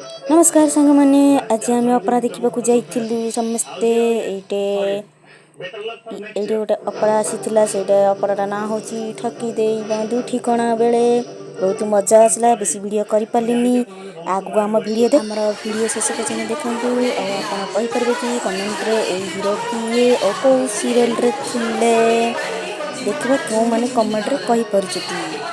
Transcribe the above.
नमस्कार सांग मैंने आज आम अपरा देखा जाइलु समस्ते ये गोटे अपरा आसी से अपरार ना हूँ ठकी दे बंधु ठिकणा बेले बहुत मजा आसला बेसी वीडियो कर पारिनी आगु आम वीडियो आम वीडियो शेष पर्यटन देखूँ आपरे कि कमेंट रे हीरो किए और कौ सीरियल रे थिले देखा क्यों मैंने कमेंट रे कही पारुछती।